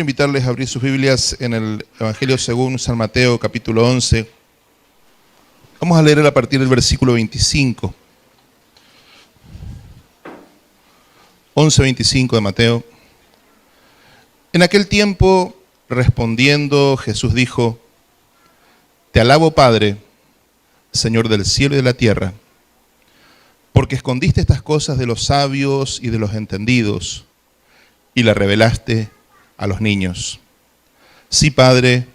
Quiero invitarles a abrir sus Biblias en el Evangelio según San Mateo, capítulo 11. Vamos a leer a partir del versículo 25. 11:25 de Mateo. En aquel tiempo, respondiendo, Jesús dijo: Te alabo, Padre, Señor del cielo y de la tierra, porque escondiste estas cosas de los sabios y de los entendidos, y las revelaste a los niños. Sí, Padre,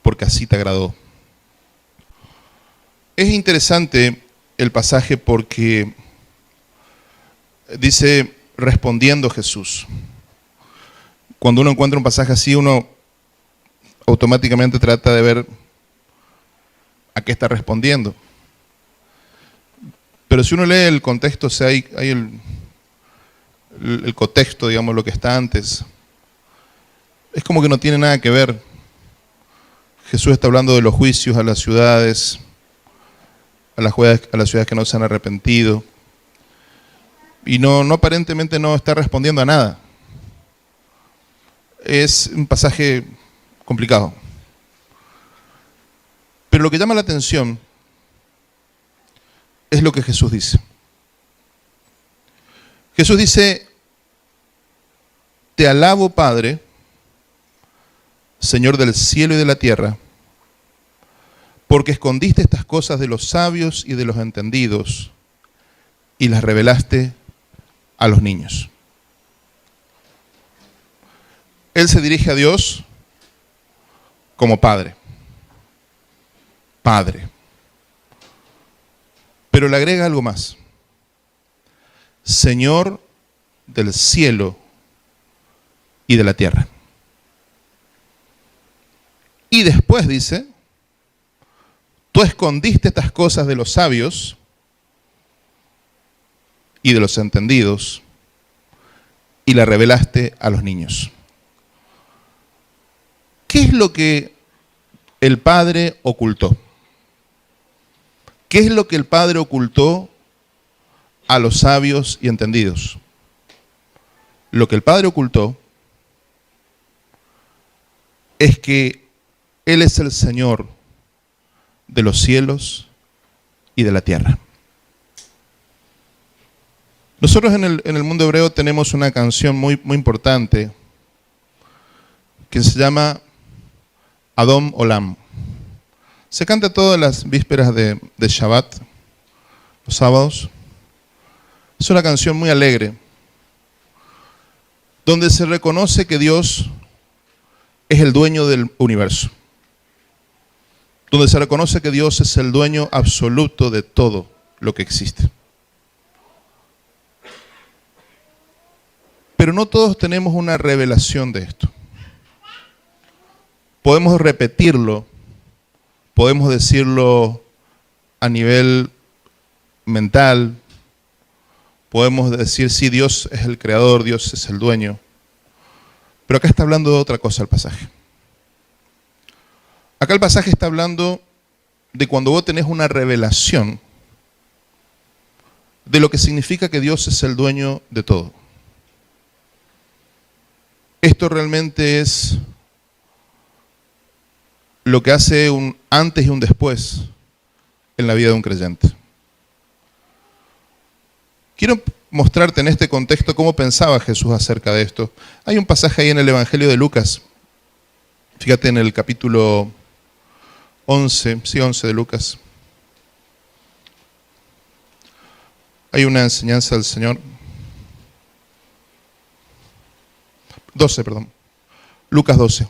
porque así te agradó. Es interesante el pasaje porque dice, respondiendo Jesús. Cuando uno encuentra un pasaje así, uno automáticamente trata de ver a qué está respondiendo. Pero si uno lee el contexto, o sea, hay el contexto, digamos, lo que está antes, es como que no tiene nada que ver. Jesús está hablando de los juicios a las ciudades, a las ciudades que no se han arrepentido, y no aparentemente no está respondiendo a nada. Es un pasaje complicado. Pero lo que llama la atención es lo que Jesús dice. Jesús dice: Te alabo, Padre, Señor del cielo y de la tierra, porque escondiste estas cosas de los sabios y de los entendidos y las revelaste a los niños. Él se dirige a Dios como Padre. Padre. Pero le agrega algo más. Señor del cielo y de la tierra. Y después dice: Tú escondiste estas cosas de los sabios y de los entendidos y las revelaste a los niños. ¿Qué es lo que el Padre ocultó? ¿Qué es lo que el Padre ocultó a los sabios y entendidos? Lo que el Padre ocultó es que Él es el Señor de los cielos y de la tierra. Nosotros en el mundo hebreo tenemos una canción muy importante que se llama Adon Olam. Se canta todas las vísperas de Shabbat, los sábados. Es una canción muy alegre, donde se reconoce que Dios es el dueño del universo, donde se reconoce que Dios es el dueño absoluto de todo lo que existe. Pero no todos tenemos una revelación de esto. Podemos repetirlo, podemos decirlo a nivel mental, podemos decir, sí, Dios es el creador, Dios es el dueño. Pero acá está hablando de otra cosa el pasaje. Acá el pasaje está hablando de cuando vos tenés una revelación de lo que significa que Dios es el dueño de todo. Esto realmente es lo que hace un antes y un después en la vida de un creyente. Quiero mostrarte en este contexto cómo pensaba Jesús acerca de esto. Hay un pasaje ahí en el Evangelio de Lucas. Fíjate en el capítulo 11 de Lucas. Hay una enseñanza del Señor. 12, perdón. Lucas 12.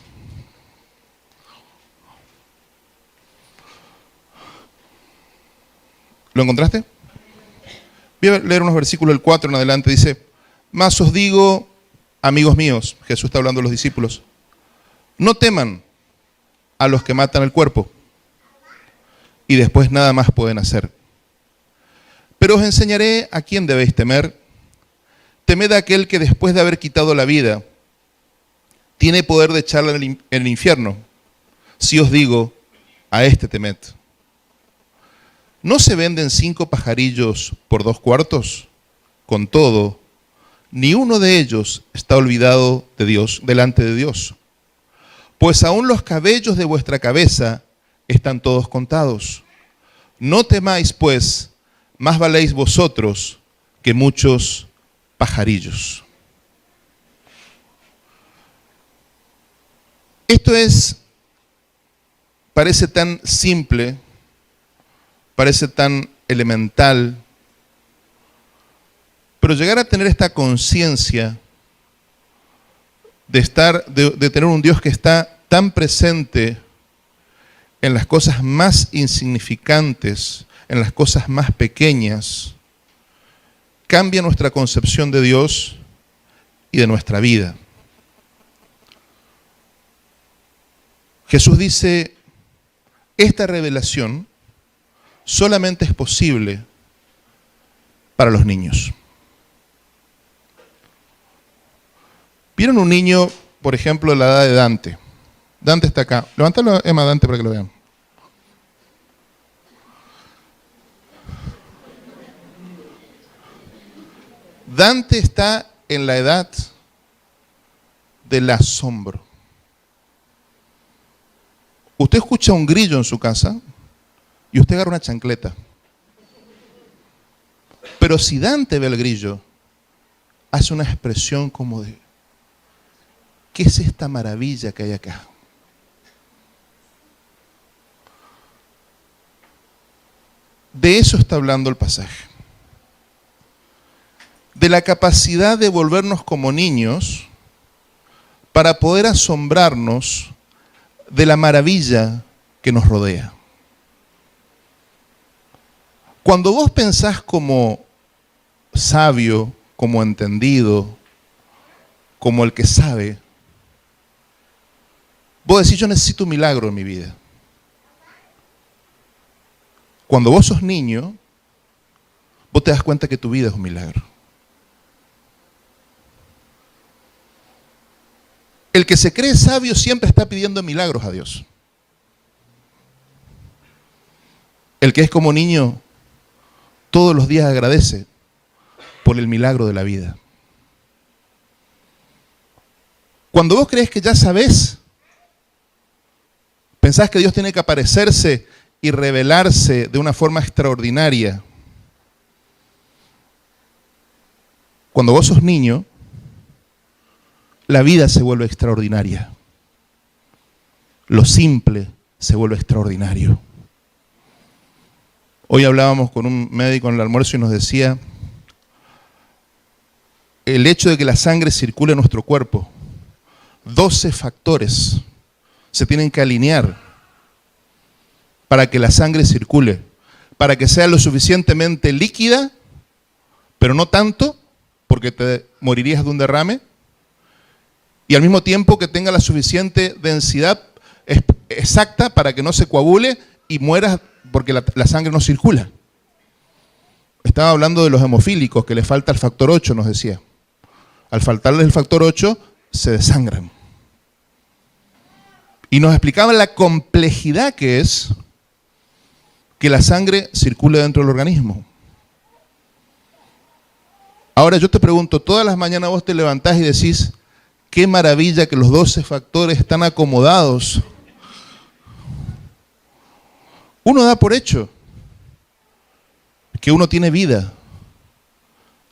¿Lo encontraste? Voy a leer unos versículos del 4 en adelante. Dice: Mas os digo, amigos míos, Jesús está hablando a los discípulos, no teman a los que matan el cuerpo y después nada más pueden hacer. Pero os enseñaré a quién debéis temer. Temed a aquel que después de haber quitado la vida tiene poder de echarla en el infierno. Si os digo, a este temed. ¿No se venden 5 pajarillos por 2 cuartos? Con todo, ni uno de ellos está olvidado de Dios, delante de Dios. pues aún los cabellos de vuestra cabeza están todos contados. No temáis, pues, más valéis vosotros que muchos pajarillos. Esto parece tan simple, parece tan elemental, pero llegar a tener esta conciencia de tener un Dios que está tan presente en las cosas más insignificantes, en las cosas más pequeñas, cambia nuestra concepción de Dios y de nuestra vida. Jesús dice, esta revelación solamente es posible para los niños. ¿Vieron un niño, por ejemplo, de la edad de Dante? Dante está acá. Levántalo, Emma, Dante, para que lo vean. Dante está en la edad del asombro. Usted escucha un grillo en su casa y usted agarra una chancleta. Pero si Dante ve el grillo, hace una expresión como de, ¿qué es esta maravilla que hay acá? De eso está hablando el pasaje. De la capacidad de volvernos como niños para poder asombrarnos de la maravilla que nos rodea. Cuando vos pensás como sabio, como entendido, como el que sabe, vos decís, yo necesito un milagro en mi vida. Cuando vos sos niño, vos te das cuenta que tu vida es un milagro. El que se cree sabio siempre está pidiendo milagros a Dios. El que es como niño, todos los días agradece por el milagro de la vida. Cuando vos crees que ya sabés, pensás que Dios tiene que aparecerse y revelarse de una forma extraordinaria. Cuando vos sos niño, la vida se vuelve extraordinaria. Lo simple se vuelve extraordinario. Hoy hablábamos con un médico en el almuerzo y nos decía, el hecho de que la sangre circule en nuestro cuerpo, 12 factores se tienen que alinear para que la sangre circule, para que sea lo suficientemente líquida, pero no tanto, porque te morirías de un derrame, y al mismo tiempo que tenga la suficiente densidad exacta para que no se coagule y mueras porque la sangre no circula. Estaba hablando de los hemofílicos, que les falta el factor 8, nos decía. Al faltarles el factor 8, se desangran. Y nos explicaba la complejidad que es que la sangre circule dentro del organismo. Ahora yo te pregunto, todas las mañanas vos te levantás y decís, qué maravilla que los 12 factores están acomodados. Uno da por hecho que uno tiene vida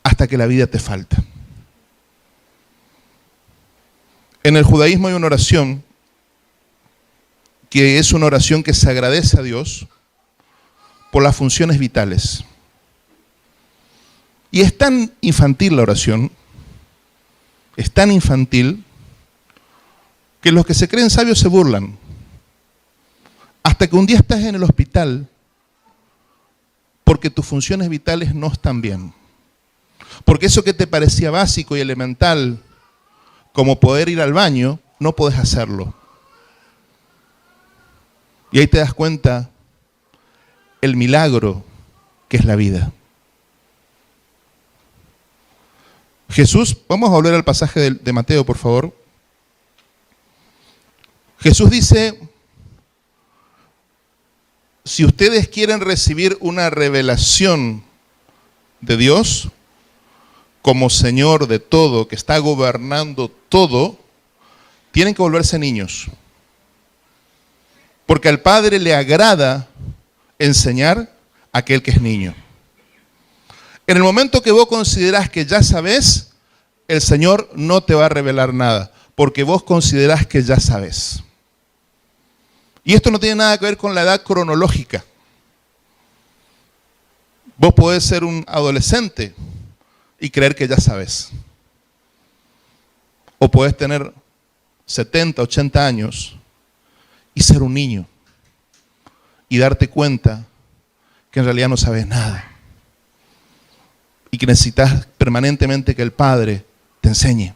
hasta que la vida te falta. En el judaísmo hay una oración que es una oración que se agradece a Dios por las funciones vitales. Y es tan infantil la oración, es tan infantil, que los que se creen sabios se burlan. Hasta que un día estás en el hospital porque tus funciones vitales no están bien. Porque eso que te parecía básico y elemental, como poder ir al baño, no podés hacerlo. Y ahí te das cuenta el milagro que es la vida. Jesús, vamos a volver al pasaje de Mateo, por favor. Jesús dice, si ustedes quieren recibir una revelación de Dios como Señor de todo, que está gobernando todo, tienen que volverse niños. Porque al Padre le agrada enseñar a aquel que es niño. En el momento que vos considerás que ya sabés, el Señor no te va a revelar nada, porque vos considerás que ya sabés. Y esto no tiene nada que ver con la edad cronológica. Vos podés ser un adolescente y creer que ya sabés. O podés tener 70, 80 años y ser un niño y darte cuenta que en realidad no sabes nada y que necesitas permanentemente que el Padre te enseñe.